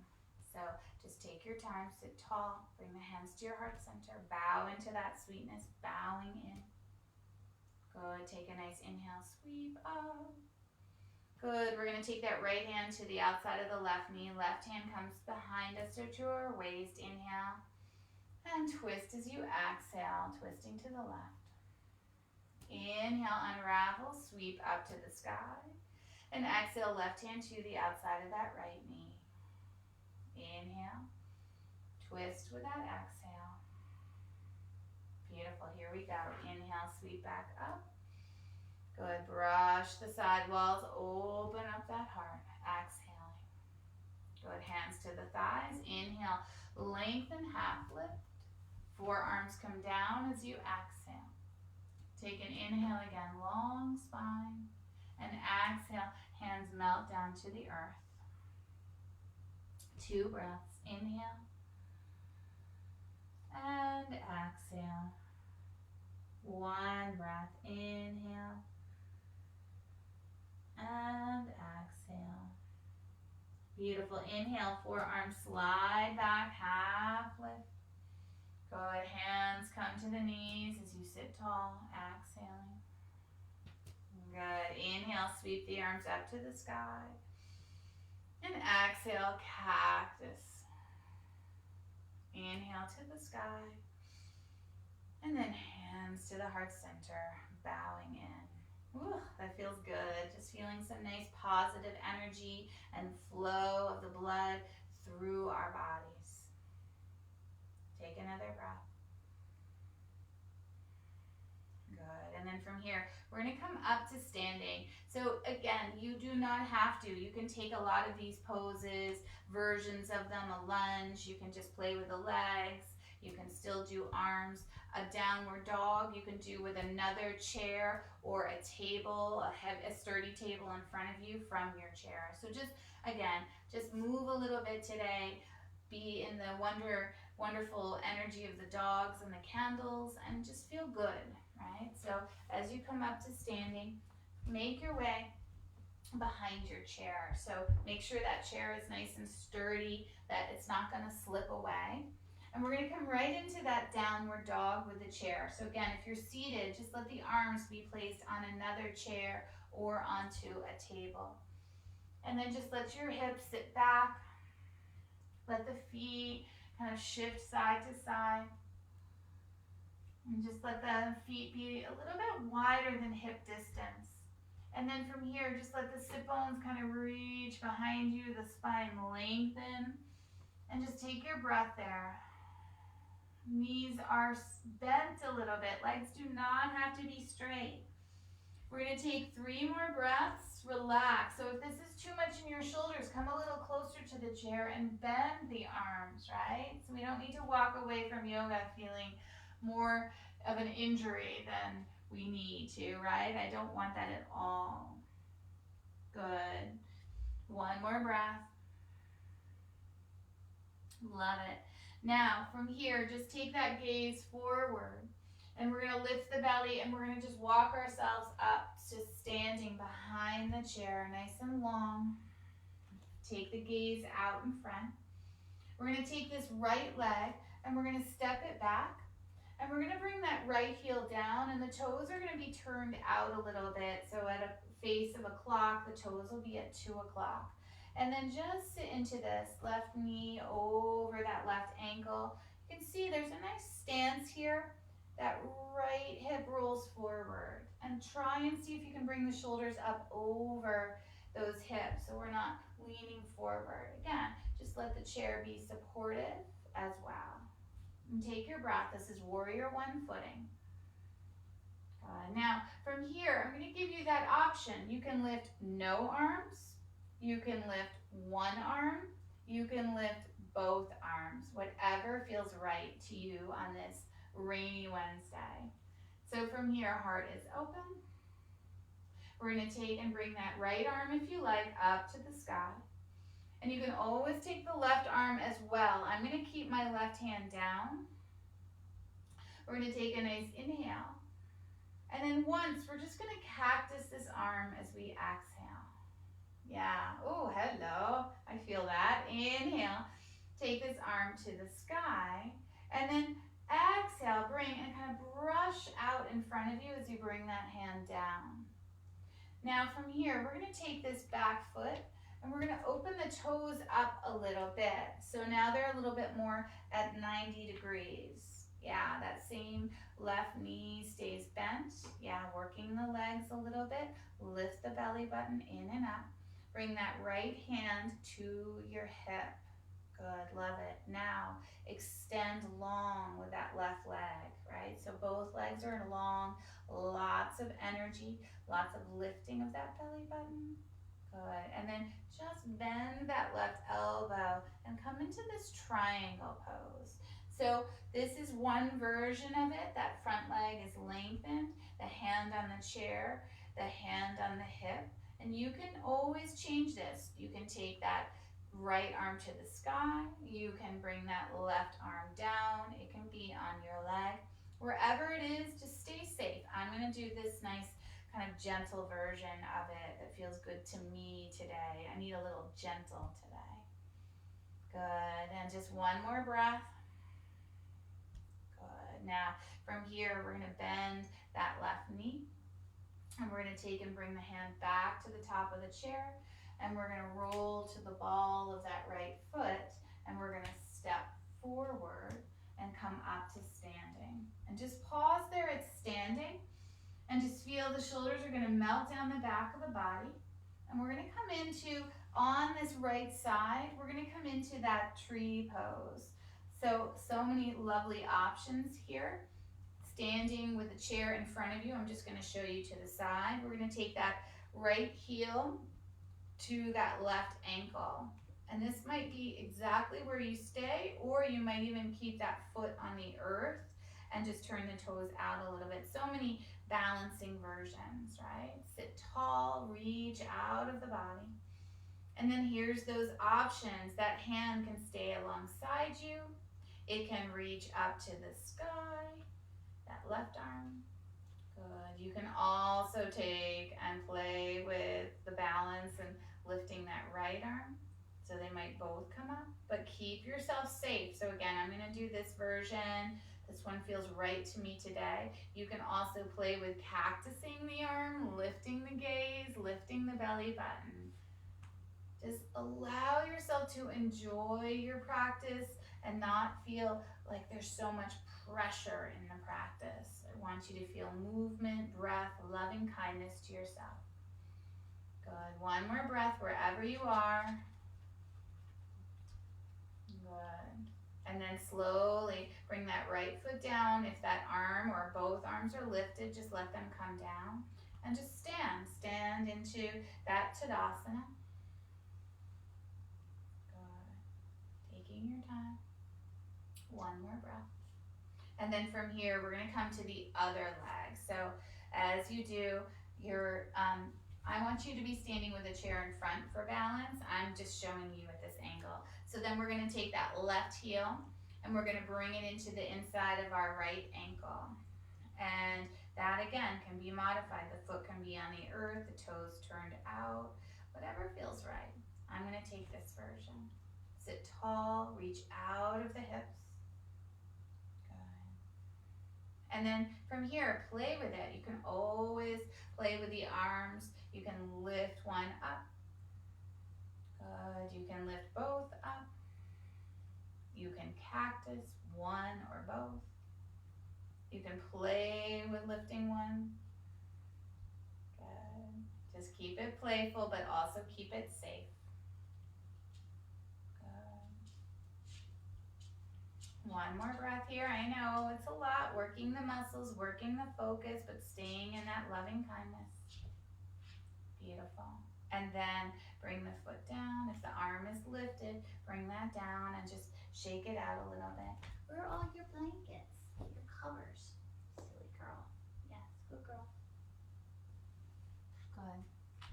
So just take your time, sit tall, bring the hands to your heart center, bow into that sweetness, bowing in. Good, take a nice inhale, sweep up. Good, we're gonna take that right hand to the outside of the left knee. Left hand comes behind us to our waist. Inhale and twist as you exhale, twisting to the left. Inhale, unravel, sweep up to the sky. And exhale, left hand to the outside of that right knee. Inhale, twist with that exhale. Beautiful, here we go. Inhale, sweep back up. Good, brush the side walls, open up that heart. Exhaling. Good, hands to the thighs. Inhale, lengthen, half lift. Forearms come down as you exhale. Take an inhale again, long spine. And exhale, hands melt down to the earth. 2 breaths. Inhale. And exhale. 1 breath. Inhale. And exhale. Beautiful. Inhale, forearms slide back, half lift. Good, hands come to the knees as you sit tall, exhaling. Good, inhale, sweep the arms up to the sky. And exhale, cactus. Inhale to the sky. And then hands to the heart center, bowing in. Ooh, that feels good. Just feeling some nice positive energy and flow of the blood through our bodies. Take another breath. Good. And then from here, we're going to come up to standing. So again, you do not have to. You can take a lot of these poses, versions of them, a lunge. You can just play with the legs. You can still do arms. A downward dog you can do with another chair or a table, a sturdy table in front of you from your chair. So just, again, just move a little bit today. Be in the wonderful energy of the dogs and the candles and just feel good, right? So as you come up to standing, make your way behind your chair. So make sure that chair is nice and sturdy, that it's not going to slip away. And we're going to come right into that downward dog with the chair. So again, if you're seated, just let the arms be placed on another chair or onto a table. And then just let your hips sit back. Let the feet kind of shift side to side. And just let the feet be a little bit wider than hip distance. And then from here, just let the sit bones kind of reach behind you, the spine lengthen. And just take your breath there. Knees are bent a little bit. Legs do not have to be straight. We're going to take 3 more breaths. Relax. So if this is too much in your shoulders, come a little closer to the chair and bend the arms, right? So we don't need to walk away from yoga feeling more of an injury than we need to, right? I don't want that at all. Good. 1 more breath. Love it. Now, from here, just take that gaze forward. And we're going to lift the belly and we're going to just walk ourselves up to standing behind the chair, nice and long. Take the gaze out in front. We're going to take this right leg and we're going to step it back. And we're going to bring that right heel down and the toes are going to be turned out a little bit. So at a face of a clock, the toes will be at 2 o'clock. And then just sit into this left knee over that left ankle. You can see there's a nice stance here. That right hip rolls forward. And try and see if you can bring the shoulders up over those hips so we're not leaning forward. Again, just let the chair be supportive as well. And take your breath. This is warrior 1 footing. Now, from here, I'm going to give you that option. You can lift no arms. You can lift 1 arm. You can lift both arms. Whatever feels right to you on this rainy Wednesday. So from here, heart is open. We're going to take and bring that right arm, if you like, up to the sky. And you can always take the left arm as well. I'm going to keep my left hand down. We're going to take a nice inhale. And then once, we're just going to cactus this arm as we exhale. Yeah. Oh, hello. I feel that. Inhale. Take this arm to the sky, and then exhale, bring and kind of brush out in front of you as you bring that hand down. Now from here, we're gonna take this back foot and we're gonna open the toes up a little bit. So now they're a little bit more at 90 degrees. Yeah, that same left knee stays bent. Yeah, working the legs a little bit. Lift the belly button in and up. Bring that right hand to your hip. Good, love it. Now, extend long with that left leg, right? So both legs are long, lots of energy, lots of lifting of that belly button. Good, and then just bend that left elbow and come into this triangle pose. So this is one version of it. That front leg is lengthened, the hand on the chair, the hand on the hip, and you can always change this. You can take that right arm to the sky. You can bring that left arm down. It can be on your leg. Wherever it is, just stay safe. I'm gonna do this nice kind of gentle version of it that feels good to me today. I need a little gentle today. Good, and just one more breath. Good, now from here, we're gonna bend that left knee and we're gonna take and bring the hand back to the top of the chair. And we're gonna roll to the ball of that right foot and we're gonna step forward and come up to standing. And just pause there at standing and just feel the shoulders are gonna melt down the back of the body. And we're gonna come into, on this right side, we're gonna come into that tree pose. So many lovely options here. Standing with the chair in front of you, I'm just gonna show you to the side. We're gonna take that right heel to that left ankle. And this might be exactly where you stay, or you might even keep that foot on the earth and just turn the toes out a little bit. So many balancing versions, right? Sit tall, reach out of the body. And then here's those options. That hand can stay alongside you. It can reach up to the sky, that left arm. Good. You can also take and play with the balance and lifting that right arm. So they might both come up, but keep yourself safe. So again, I'm gonna do this version. This one feels right to me today. You can also play with cactusing the arm, lifting the gaze, lifting the belly button. Just allow yourself to enjoy your practice and not feel like there's so much pressure in the practice. I want you to feel movement, breath, loving kindness to yourself. Good. One more breath wherever you are. Good. And then slowly bring that right foot down. If that arm or both arms are lifted, just let them come down. And just stand. Stand into that Tadasana. Good. Taking your time. One more breath. And then from here, we're gonna come to the other leg. So as you do, I want you to be standing with a chair in front for balance. I'm just showing you at this angle. So then we're gonna take that left heel and we're gonna bring it into the inside of our right ankle. And that again can be modified. The foot can be on the earth, the toes turned out, whatever feels right. I'm gonna take this version. Sit tall, reach out of the hips. And then from here, play with it. You can always play with the arms. You can lift one up. Good. You can lift both up. You can cactus one or both. You can play with lifting one. Good. Just keep it playful, but also keep it safe. One more breath here. I know it's a lot, working the muscles, working the focus, but staying in that loving kindness. Beautiful. And then bring the foot down. If the arm is lifted, bring that down and just shake it out a little bit. Where are all your blankets, your covers? Silly girl. Yes, good girl. Good.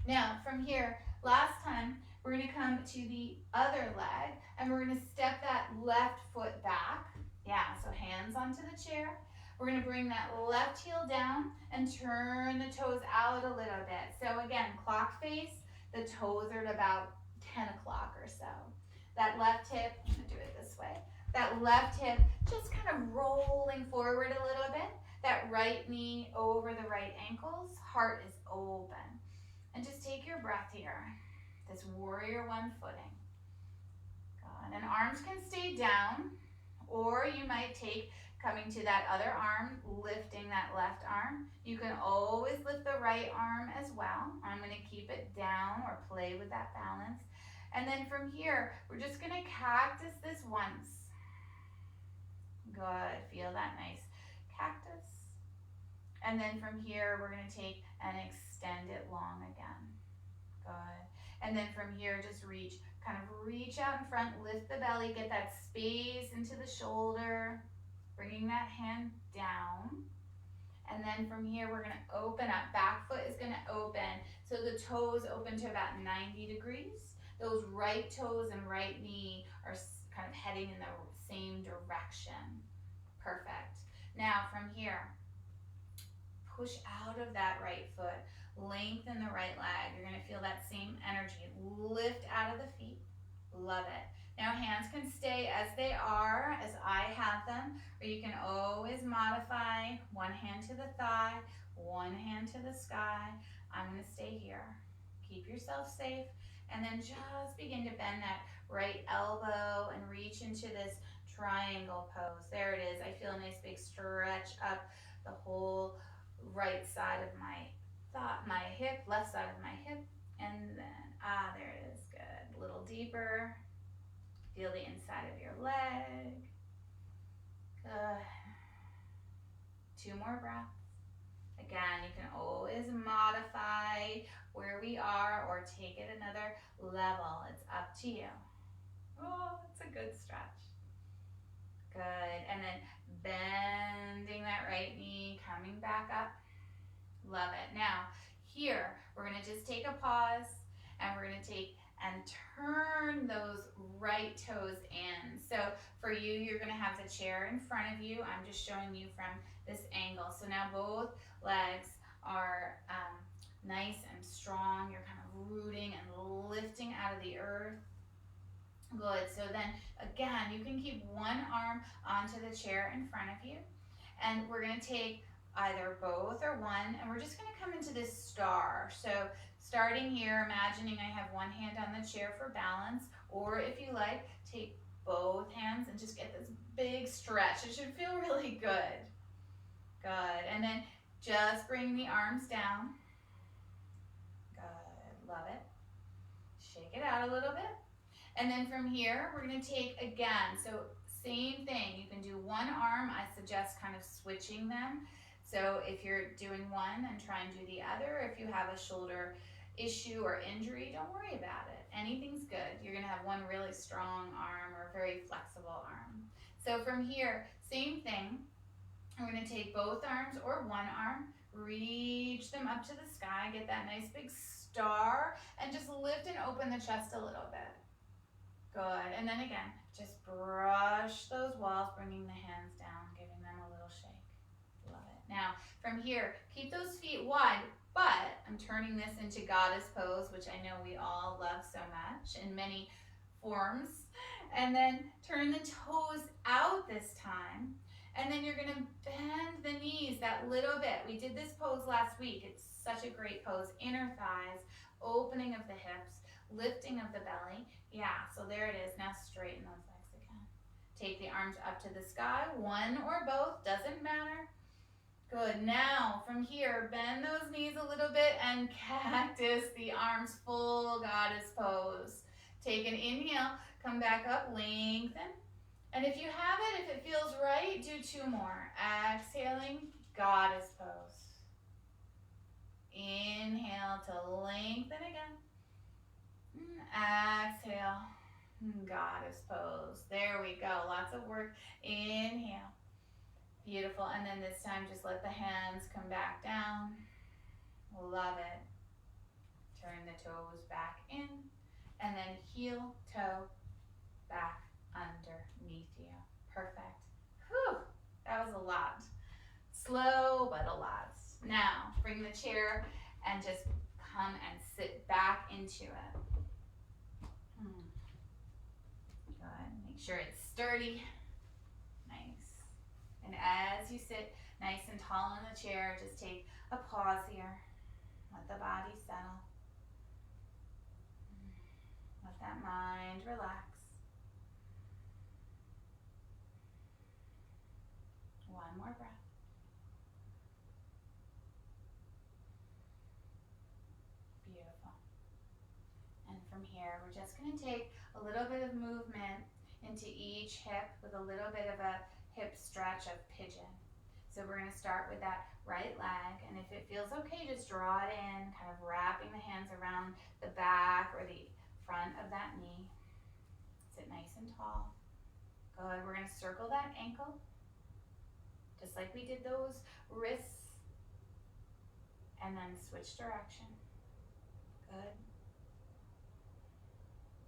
Now from here, last time, we're gonna come to the other leg and we're gonna step that left foot back. Yeah, so hands onto the chair. We're gonna bring that left heel down and turn the toes out a little bit. So again, clock face, the toes are at about 10 o'clock or so. That left hip, I'm gonna do it this way. That left hip just kind of rolling forward a little bit. That right knee over the right ankles. Heart is open. And just take your breath here. This warrior one footing. Good. And arms can stay down, or you might take coming to that other arm, lifting that left arm. You can always lift the right arm as well. I'm going to keep it down or play with that balance. And then from here, we're just going to cactus this once. Good. Feel that nice cactus. And then from here, we're going to take and extend it long again. Good. And then from here, just kind of reach out in front, lift the belly, get that space into the shoulder, bringing that hand down. And then from here, we're gonna open up. Back foot is gonna open. So the toes open to about 90 degrees. Those right toes and right knee are kind of heading in the same direction. Perfect. Now from here, push out of that right foot. Lengthen the right leg. You're going to feel that same energy. Lift out of the feet. Love it. Now hands can stay as they are, as I have them, or you can always modify. One hand to the thigh, one hand to the sky. I'm going to stay here. Keep yourself safe. And then just begin to bend that right elbow and reach into this triangle pose. There it is. I feel a nice big stretch up the whole right side of my hip, left side of my hip, and then, there it is, good. A little deeper. Feel the inside of your leg. Good. 2 more breaths. Again, you can always modify where we are or take it another level. It's up to you. Oh, it's a good stretch. Good. And then bending that right knee, coming back up. Love it. Now, here, we're going to just take a pause, and we're going to take and turn those right toes in. So for you, you're going to have the chair in front of you. I'm just showing you from this angle. So now both legs are nice and strong. You're kind of rooting and lifting out of the earth. Good. So then, again, you can keep one arm onto the chair in front of you. And we're going to take either both or one, and we're just going to come into this star. So starting here, imagining I have one hand on the chair for balance, or if you like, take both hands and just get this big stretch. It should feel really good. Good. And then just bring the arms down. Good. Love it. Shake it out a little bit. And then from here, we're going to take again. So same thing. You can do one arm. I suggest kind of switching them. So if you're doing one and try and do the other, if you have a shoulder issue or injury, don't worry about it. Anything's good. You're going to have one really strong arm or very flexible arm. So from here, same thing. We're going to take both arms or one arm, reach them up to the sky, get that nice big star, and just lift and open the chest a little bit. Good. And then again, just brush those walls, bringing the hands down, giving them a little shake. Love it. Now, from here, keep those feet wide, but I'm turning this into goddess pose, which I know we all love so much in many forms. And then turn the toes out this time. And then you're going to bend the knees that little bit. We did this pose last week. It's such a great pose. Inner thighs, opening of the hips, lifting of the belly. Yeah, so there it is. Now straighten those legs again. Take the arms up to the sky, one or both, doesn't matter. Good. Now from here, bend those knees a little bit and cactus the arms, full goddess pose. Take an inhale, come back up, lengthen. And if you have it, if it feels right, do 2 more. Exhaling, goddess pose. Inhale to lengthen again. Exhale, goddess pose. There we go. Lots of work. Inhale. Beautiful. And then this time, just let the hands come back down. Love it. Turn the toes back in. And then heel, toe, back underneath you. Perfect. Whew. That was a lot. Slow, but a lot. Now, bring the chair and just come and sit back into it. Make sure it's sturdy. Nice. And as you sit nice and tall in the chair, just take a pause here. Let the body settle. Let that mind relax. One more breath. Beautiful. And from here, we're just going to take a little bit of movement into each hip with a little bit of a hip stretch of pigeon. So we're going to start with that right leg, and if it feels okay, just draw it in, kind of wrapping the hands around the back or the front of that knee. Sit nice and tall. Good. We're going to circle that ankle, just like we did those wrists, and then switch direction. Good.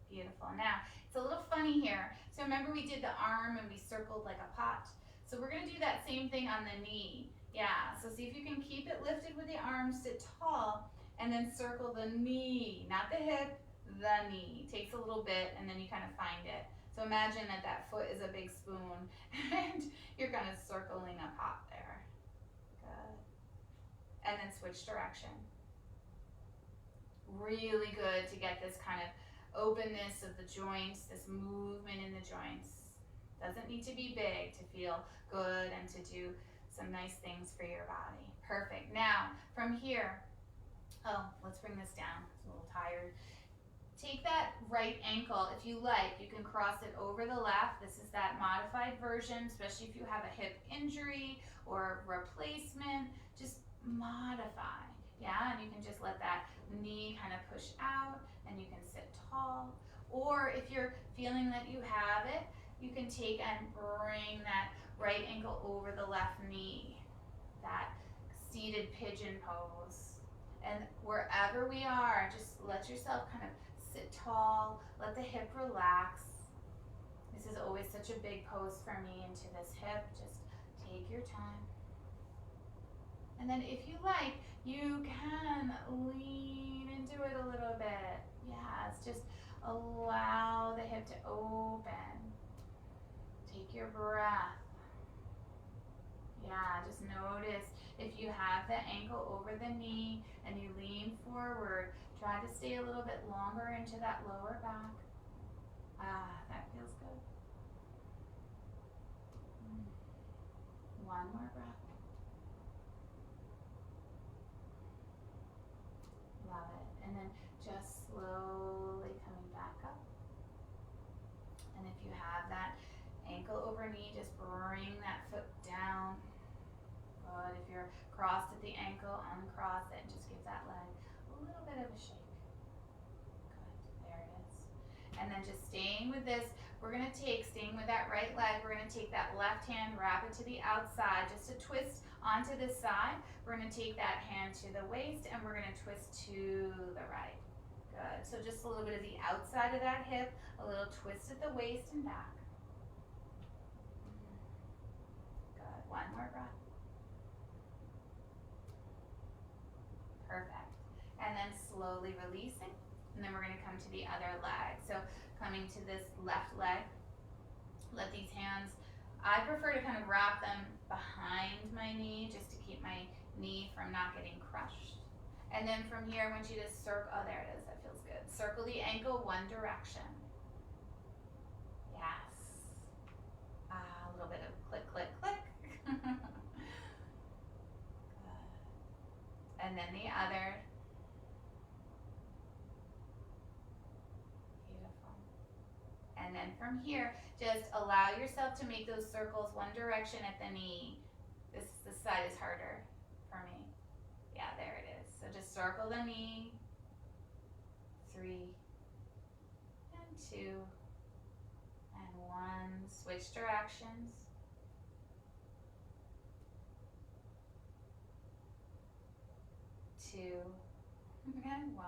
Beautiful. Now, it's a little funny here. So remember we did the arm and we circled like a pot. So we're going to do that same thing on the knee. Yeah, so see if you can keep it lifted with the arms, sit tall, and then circle the knee, not the hip, the knee. Takes a little bit, and then you kind of find it. So imagine that that foot is a big spoon, and you're kind of circling a pot there. Good. And then switch direction. Really good to get this kind of openness of the joints, this movement in the joints. Doesn't need to be big to feel good and to do some nice things for your body. Perfect. Now, from here, let's bring this down. It's a little tired. Take that right ankle, if you like, you can cross it over the left. This is that modified version, especially if you have a hip injury or replacement. Just modify, yeah? And you can just let that knee kind of push out, and you can sit tall. Or if you're feeling that you have it, you can take and bring that right ankle over the left knee, that seated pigeon pose. And wherever we are, just let yourself kind of sit tall, let the hip relax. This is always such a big pose for me into this hip. Just take your time. And then if you like, you can lean into it a little bit. Yes, just allow the hip to open. Take your breath. Yeah, just notice if you have the ankle over the knee and you lean forward, try to stay a little bit longer into that lower back. That feels good. One more breath. Love it. And then just slowly coming back up. And if you have that ankle over knee, just bring that foot down. Good. If you're crossed at the ankle, uncross it and just give that leg a little bit of a shake. Good. There it is. And then just staying with this, we're going to staying with that right leg, we're going to take that left hand, wrap it to the outside, just a twist onto this side. We're going to take that hand to the waist, and we're going to twist to the right. Good. So just a little bit of the outside of that hip, a little twist at the waist and back. Good. One more breath. Perfect. And then slowly releasing, and then we're going to come to the other leg. So coming to this left leg, let these hands, I prefer to kind of wrap them behind my knee just to keep my knee from not getting crushed. And then from here, I want you to circle, oh there it is, that feels good. Circle the ankle one direction. Yes. A little bit of click, click, click. Good. And then the other. Beautiful. And then from here, just allow yourself to make those circles one direction at the knee. This side is harder for me. Yeah, there it is. So just circle the knee. 3 and 2 and 1. Switch directions. 2 and 1.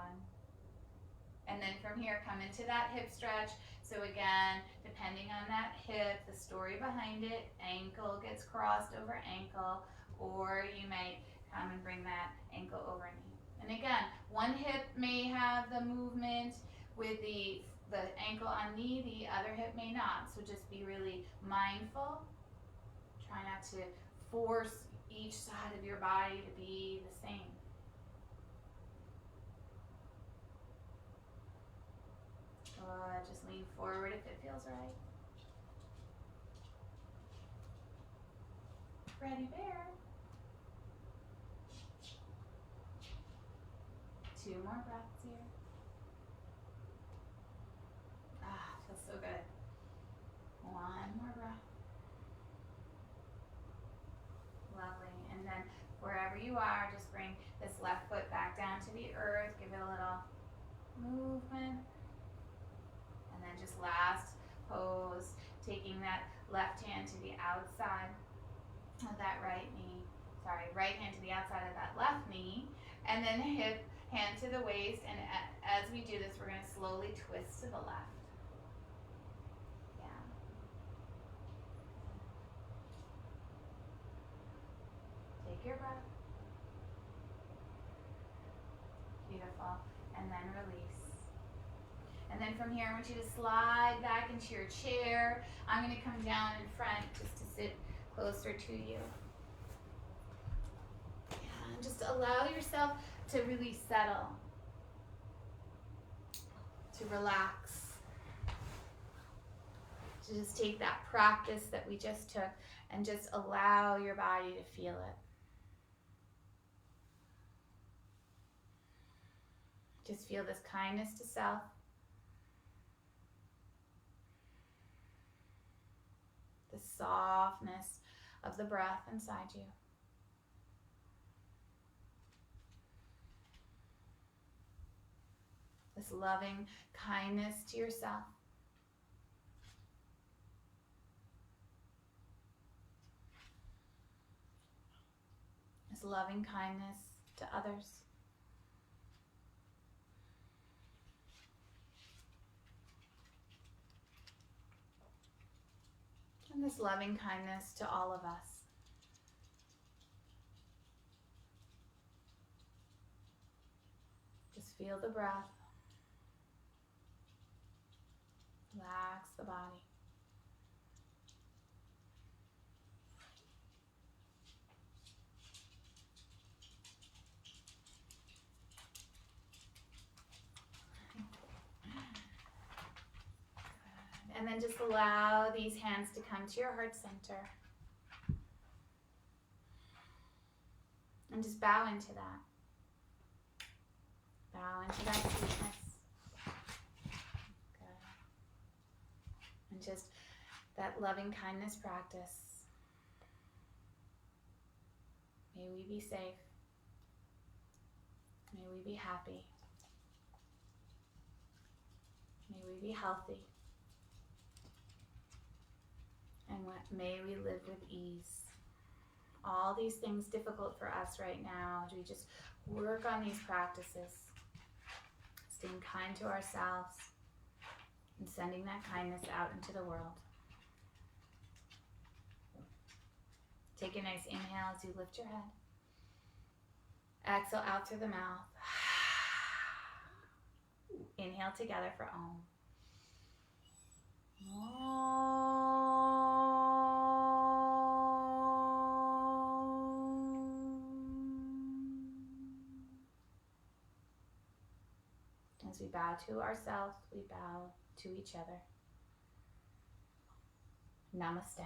And then from here, come into that hip stretch. So again, depending on that hip, the story behind it, ankle gets crossed over ankle, or you might come and bring that ankle over knee. And again, one hip may have the movement with the the ankle on knee, the other hip may not. So just be really mindful. Try not to force each side of your body to be the same. Just lean forward if it feels right. Ready, bear. 2 more breaths here. Feels so good. 1 more breath. Lovely. And then wherever you are, just bring this left foot back down to the earth. Give it a little movement. And then just last pose, taking that left hand to the outside of that right hand to the outside of that left knee, and then hand to the waist, and as we do this, we're going to slowly twist to the left. Yeah. Take your breath. Beautiful. And then release. And then from here, I want you to slide back into your chair. I'm going to come down in front just to sit closer to you. And just allow yourself to really settle, to relax, to just take that practice that we just took and just allow your body to feel it. Just feel this kindness to self. The softness of the breath inside you. This loving kindness to yourself. This loving kindness to others. And this loving kindness to all of us. Just feel the breath. Relax the body. And then just allow these hands to come to your heart center. And just bow into that. Bow into that sweetness. Good. And just that loving kindness practice. May we be safe. May we be happy. May we be healthy. And may we live with ease. All these things difficult for us right now, as we just work on these practices, staying kind to ourselves and sending that kindness out into the world. Take a nice inhale as you lift your head. Exhale out through the mouth. Inhale together for Om. As we bow to ourselves, we bow to each other. Namaste.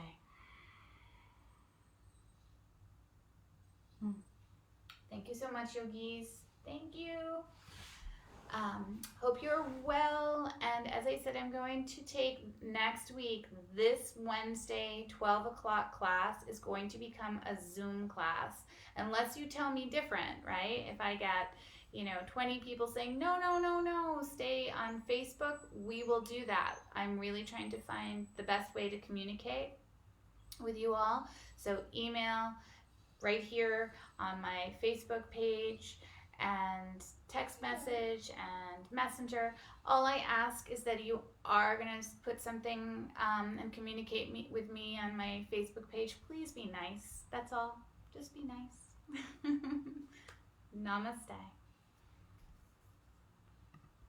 Thank you so much, yogis. Thank you. Hope you're well. And as I said, I'm going to take next week, this Wednesday, 12 o'clock class is going to become a Zoom class. Unless you tell me different, right? If I get 20 people saying, no, stay on Facebook, we will do that. I'm really trying to find the best way to communicate with you all. So email right here on my Facebook page and text message and messenger. All I ask is that you are going to put something and communicate with me on my Facebook page. Please be nice. That's all. Just be nice. Namaste.